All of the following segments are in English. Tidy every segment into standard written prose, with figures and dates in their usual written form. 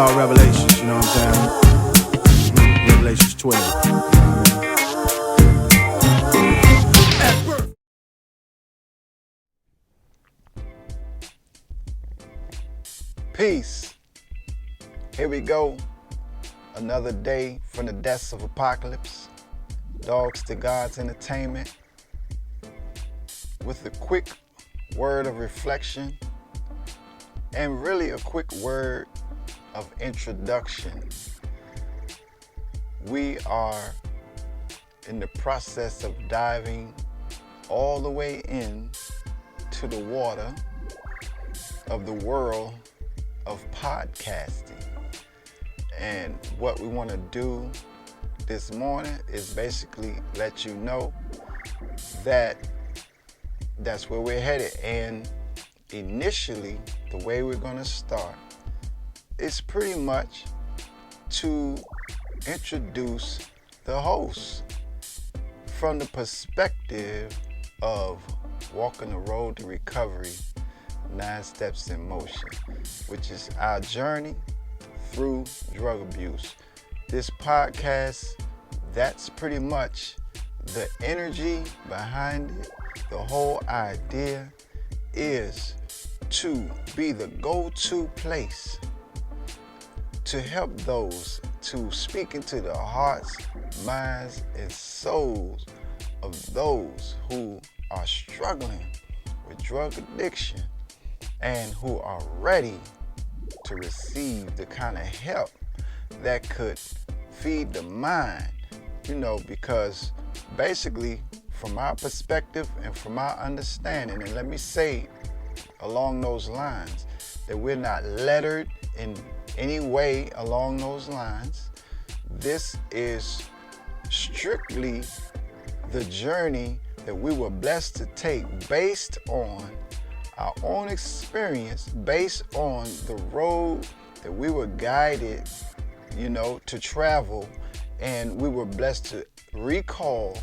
about Revelations, you know what I'm saying? Revelations 12. You know what I mean? Peace. Here we go. Another day from the deaths of Apacolips. Dogs to God's Entertainment. With a quick word of reflection and really a quick word of introduction. We are in the process of diving all the way in to the water of the world of podcasting. And what we want to do this morning is basically let you know that that's where we're headed. And initially, the way we're going to start is pretty much to introduce the host from the perspective of walking the road to recovery, 9 steps in motion, which is our journey through drug abuse. This podcast, that's pretty much the energy behind it. The whole idea is to be the go-to place to help those to speak into the hearts, minds, and souls of those who are struggling with drug addiction and who are ready to receive the kind of help that could feed the mind, because basically from our perspective and from our understanding, and let me say along those lines, that we're not lettered in any way along those lines. This is strictly the journey that we were blessed to take based on our own experience, based on the road that we were guided, to travel, and we were blessed to recall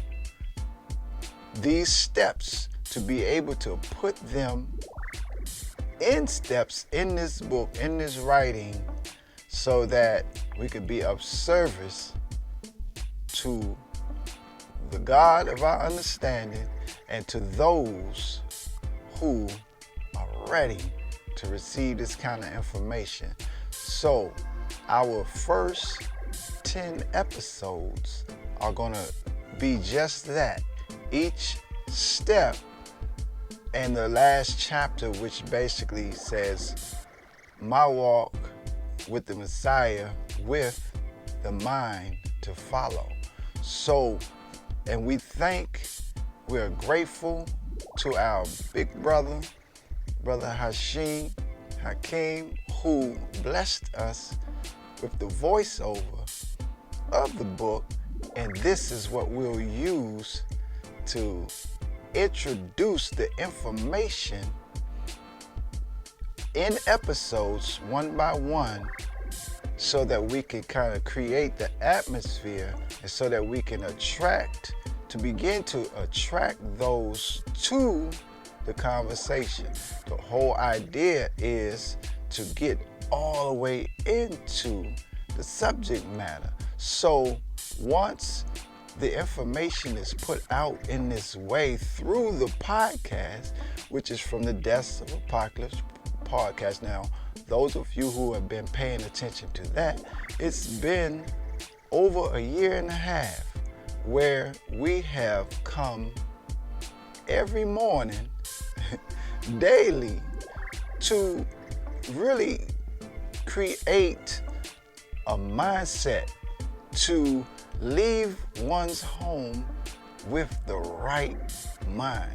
these steps to be able to put them in steps in this book, in this writing, so that we could be of service to the God of our understanding and to those who are ready to receive this kind of information. So our first 10 episodes are going to be just that. Each step and the last chapter, which basically says my walk with the Messiah with the mind to follow. So, and we're grateful to our big brother Hakeem, who blessed us with the voiceover of the book. And this is what we'll use to introduce the information in episodes one by one, so that we can kind of create the atmosphere, and so that we can begin to attract those to the conversation. The whole idea is to get all the way into the subject matter. So once the information is put out in this way through the podcast, which is from the Deaths of Apacolips podcast. Now, those of you who have been paying attention to that, it's been over a year and a half where we have come every morning, daily, to really create a mindset to leave one's home with the right mind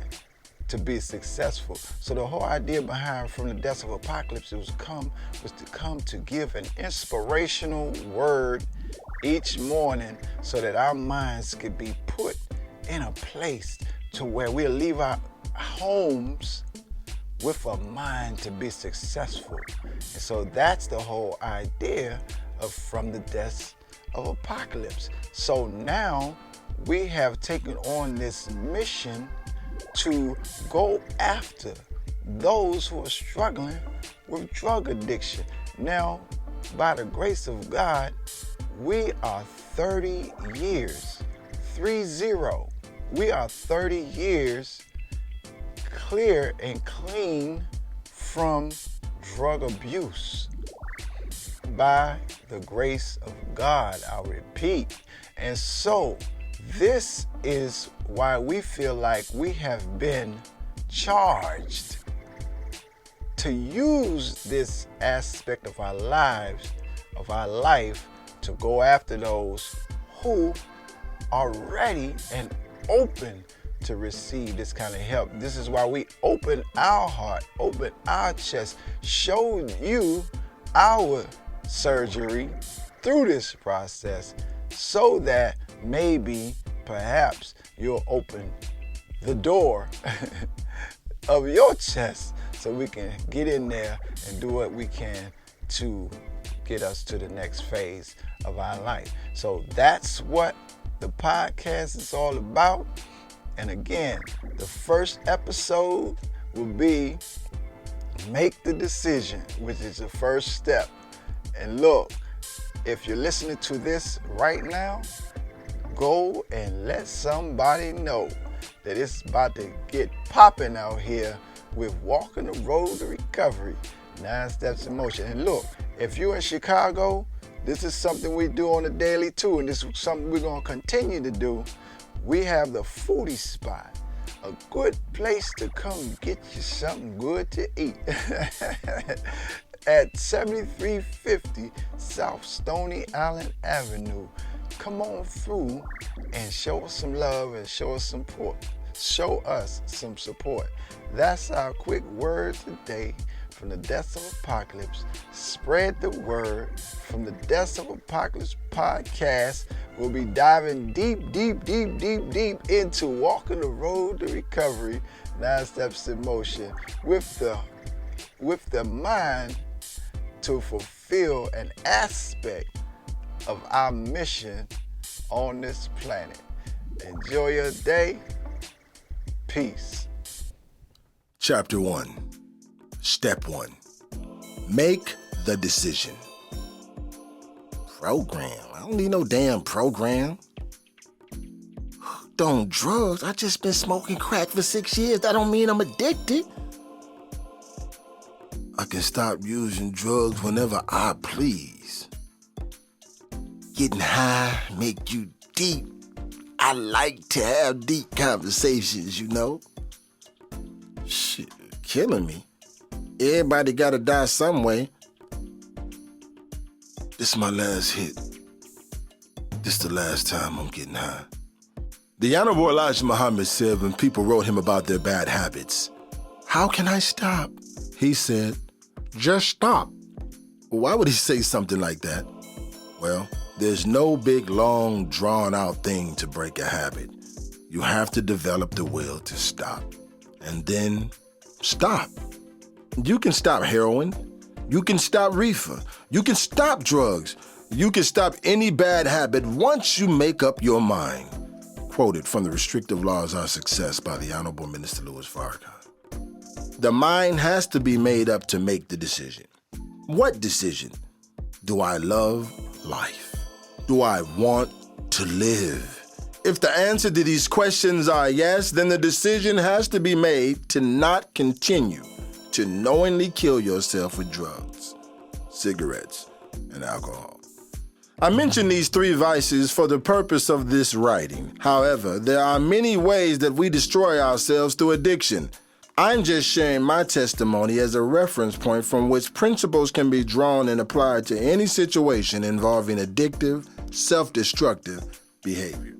to be successful. So the whole idea behind From the Deaths of Apacolips was to come to give an inspirational word each morning, so that our minds could be put in a place to where we'll leave our homes with a mind to be successful. And so that's the whole idea of From the Deaths of Apacolips. So now we have taken on this mission to go after those who are struggling with drug addiction. Now, by the grace of God, we are 30 years, 30. We are 30 years clear and clean from drug abuse by the grace of God, I repeat. And so this is why we feel like we have been charged to use this aspect of our lives, of our life, to go after those who are ready and open to receive this kind of help. This is why we open our heart, open our chest, show you our surgery through this process so that maybe, perhaps, you'll open the door of your chest so we can get in there and do what we can to get us to the next phase of our life. So that's what the podcast is all about. And again, the first episode will be make the decision, which is the first step. And look, if you're listening to this right now, go and let somebody know that it's about to get popping out here with Walking the Road to Recovery, 9 Steps in Motion. And look, if you're in Chicago, this is something we do on a daily too, and this is something we're going to continue to do. We have the Foodie Spot, a good place to come get you something good to eat at 7350 South Stony Island Avenue. Come on through and show us some love and show us some support. Show us some support. That's our quick word today from the Deaths of Apacolips. Spread the word from the Deaths of Apacolips podcast. We'll be diving deep into Walking the Road to Recovery, 9 Steps in Motion, with the mind to fulfill an aspect of our mission on this planet. Enjoy your day. Peace. Chapter 1. Step 1. Make the decision. Program. I don't need no damn program. Hooked on drugs. I just been smoking crack for 6 years. That don't mean I'm addicted. I can stop using drugs whenever I please. Getting high make you deep. I like to have deep conversations, you know. Shit, killing me. Everybody gotta die some way. This is my last hit. This is the last time I'm getting high. The Honorable Elijah Muhammad said when people wrote him about their bad habits, "How can I stop?" He said, "Just stop." Why would he say something like that? Well, there's no big, long, drawn-out thing to break a habit. You have to develop the will to stop. And then stop. You can stop heroin. You can stop reefer. You can stop drugs. You can stop any bad habit once you make up your mind. Quoted from The Restrictive Laws Are Success by the Honorable Minister Louis Farrakhan. The mind has to be made up to make the decision. What decision? Do I love life? Do I want to live? If the answer to these questions are yes, then the decision has to be made to not continue to knowingly kill yourself with drugs, cigarettes, and alcohol. I mention these 3 vices for the purpose of this writing. However, there are many ways that we destroy ourselves through addiction. I'm just sharing my testimony as a reference point from which principles can be drawn and applied to any situation involving addictive, self-destructive behavior.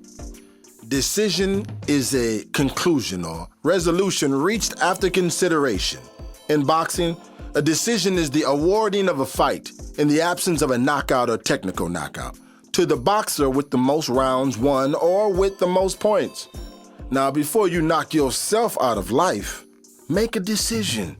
Decision is a conclusion or resolution reached after consideration. In boxing, a decision is the awarding of a fight in the absence of a knockout or technical knockout to the boxer with the most rounds won or with the most points. Now, before you knock yourself out of life, make a decision.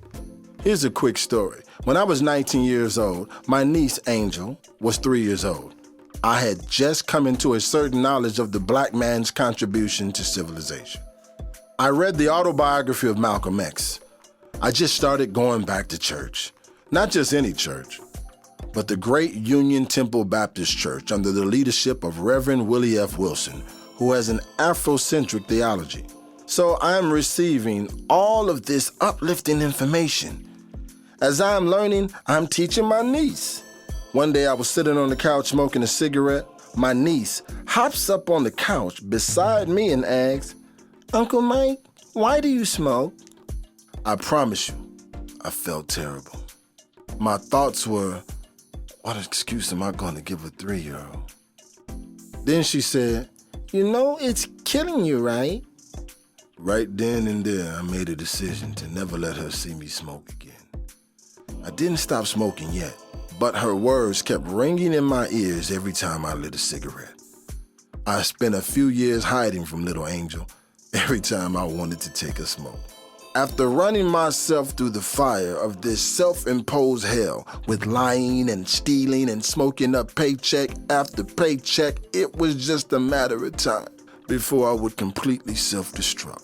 Here's a quick story. When I was 19 years old, my niece, Angel, was 3 years old. I had just come into a certain knowledge of the black man's contribution to civilization. I read the autobiography of Malcolm X. I just started going back to church. Not just any church. but the great Union Temple Baptist Church under the leadership of Reverend Willie F. Wilson, who has an Afrocentric theology. So I'm receiving all of this uplifting information. As I'm learning, I'm teaching my niece. One day I was sitting on the couch smoking a cigarette. My niece hops up on the couch beside me and asks, "Uncle Mike, why do you smoke?" I promise you, I felt terrible. My thoughts were, what excuse am I going to give a 3-year-old? Then she said, "You know it's killing you, right?" Right then and there, I made a decision to never let her see me smoke again. I didn't stop smoking yet, but her words kept ringing in my ears every time I lit a cigarette. I spent a few years hiding from little Angel every time I wanted to take a smoke. After running myself through the fire of this self-imposed hell with lying and stealing and smoking up paycheck after paycheck, it was just a matter of time before I would completely self-destruct.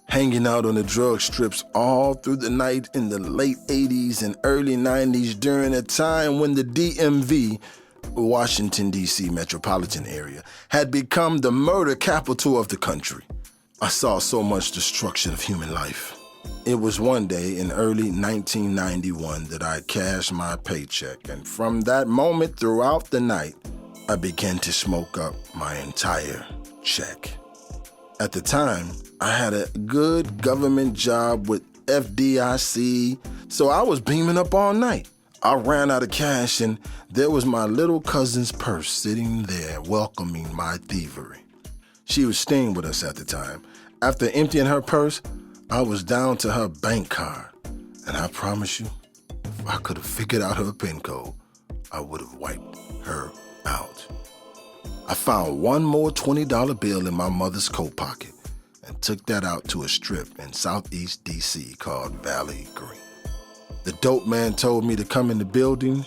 Hanging out on the drug strips all through the night in the late 80s and early 90s during a time when the DMV, Washington, D.C. metropolitan area, had become the murder capital of the country. I saw so much destruction of human life. It was one day in early 1991 that I cashed my paycheck, and from that moment throughout the night, I began to smoke up my entire check. At the time, I had a good government job with FDIC, so I was beaming up all night. I ran out of cash, and there was my little cousin's purse sitting there welcoming my thievery. She was staying with us at the time. After emptying her purse, I was down to her bank card, and I promise you, if I could have figured out her PIN code, I would have wiped her out. I found one more $20 bill in my mother's coat pocket and took that out to a strip in Southeast D.C. called Valley Green. The dope man told me to come in the building.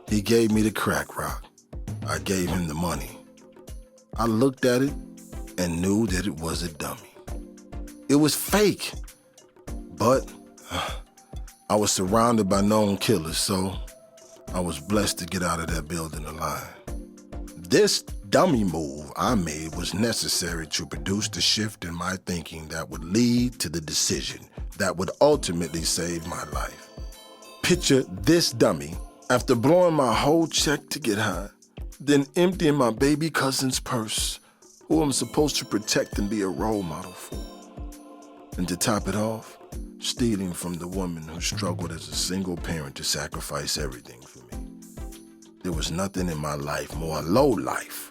He gave me the crack rock. I gave him the money. I looked at it and knew that it was a dummy. It was fake, but I was surrounded by known killers, so I was blessed to get out of that building alive. This dummy move I made was necessary to produce the shift in my thinking that would lead to the decision that would ultimately save my life. Picture this dummy after blowing my whole check to get high, then emptying my baby cousin's purse, who I'm supposed to protect and be a role model for. And to top it off, stealing from the woman who struggled as a single parent to sacrifice everything for me. There was nothing in my life more low life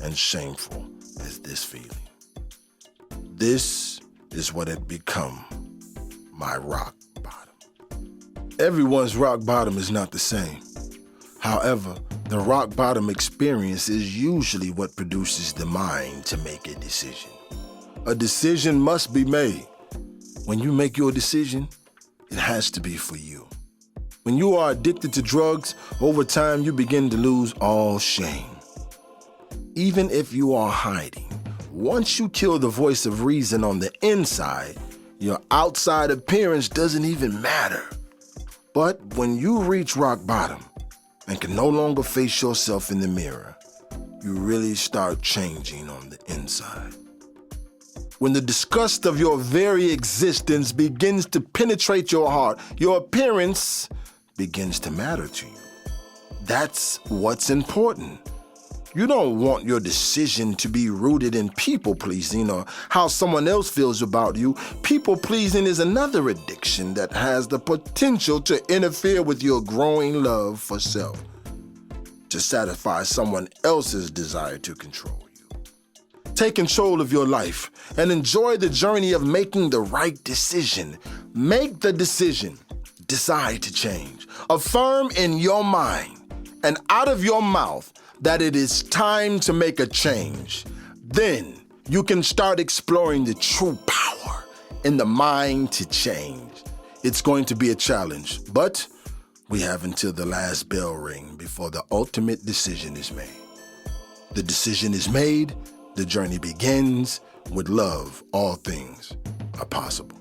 and shameful as this feeling. This is what had become my rock bottom. Everyone's rock bottom is not the same. However, the rock bottom experience is usually what produces the mind to make a decision. A decision must be made. When you make your decision, it has to be for you. When you are addicted to drugs, over time you begin to lose all shame. Even if you are hiding, once you kill the voice of reason on the inside, your outside appearance doesn't even matter. But when you reach rock bottom and can no longer face yourself in the mirror, you really start changing on the inside. When the disgust of your very existence begins to penetrate your heart, your appearance begins to matter to you. That's what's important. You don't want your decision to be rooted in people-pleasing or how someone else feels about you. People-pleasing is another addiction that has the potential to interfere with your growing love for self, to satisfy someone else's desire to control you. Take control of your life and enjoy the journey of making the right decision. Make the decision. Decide to change. Affirm in your mind and out of your mouth that it is time to make a change. Then you can start exploring the true power in the mind to change. It's going to be a challenge, but we have until the last bell ring before the ultimate decision is made. The decision is made. The journey begins. With love, all things are possible.